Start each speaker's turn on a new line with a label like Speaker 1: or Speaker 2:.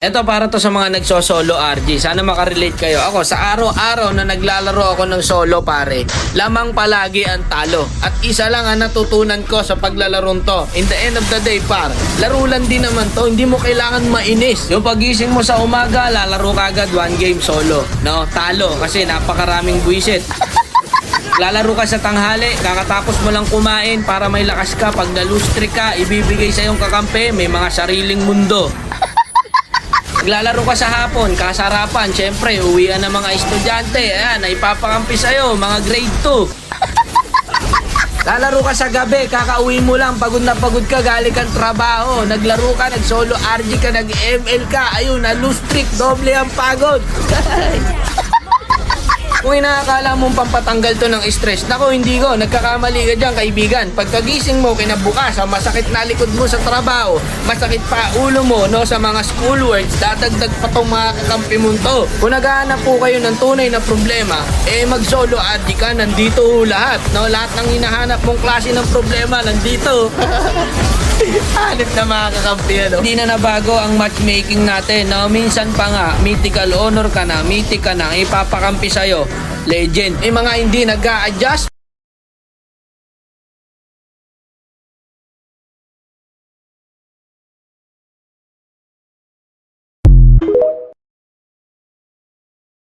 Speaker 1: Ito para to sa mga nagso-solo RG. Sana makarelate kayo. Ako, sa araw-araw na naglalaro ako ng solo pare, lamang palagi ang talo. At isa lang ang natutunan ko sa paglalarong to. In the end of the day par, laro lang din naman to. Hindi mo kailangan mainis. Yung pagising mo sa umaga, lalaro ka agad one game solo. No, talo kasi napakaraming buwisit. Lalaro ka sa tanghali, kakatapos mo lang kumain para may lakas ka. Pag na-lose streak ka, ibibigay sa iyong kakampi, may mga sariling mundo. Naglalaro ka sa hapon, kasarapan, syempre, uwian ng mga estudyante, ayan, ipapakampi sa'yo, mga grade 2. Lalaro ka sa gabi, kakauwi mo lang, pagod na pagod ka, galing kang trabaho, naglaro ka, nag-solo RG ka, nag-ML ka, ayun, na-lose streak, doble ang pagod. Kung inaakala mong pampatanggal to ng stress, nako hindi ko, nagkakamali ka dyan kaibigan. Pagkagising mo kinabukasan, masakit na likod mo sa trabaho, masakit pa ulo mo no, sa mga schoolworks, dadagdag pa tong mga kakampi mo to. Kung naghahanap po kayo ng tunay na problema, mag-solo RG ka, nandito lahat. No? Lahat ng hinahanap mong klase ng problema, nandito. Hanip na mga kakampi, ano? Hindi na nabago ang matchmaking natin, no? Minsan pa nga, mythical honor ka na, mythic ka na, ipapakampi sa'yo, legend. Mga hindi nag-a-adjust,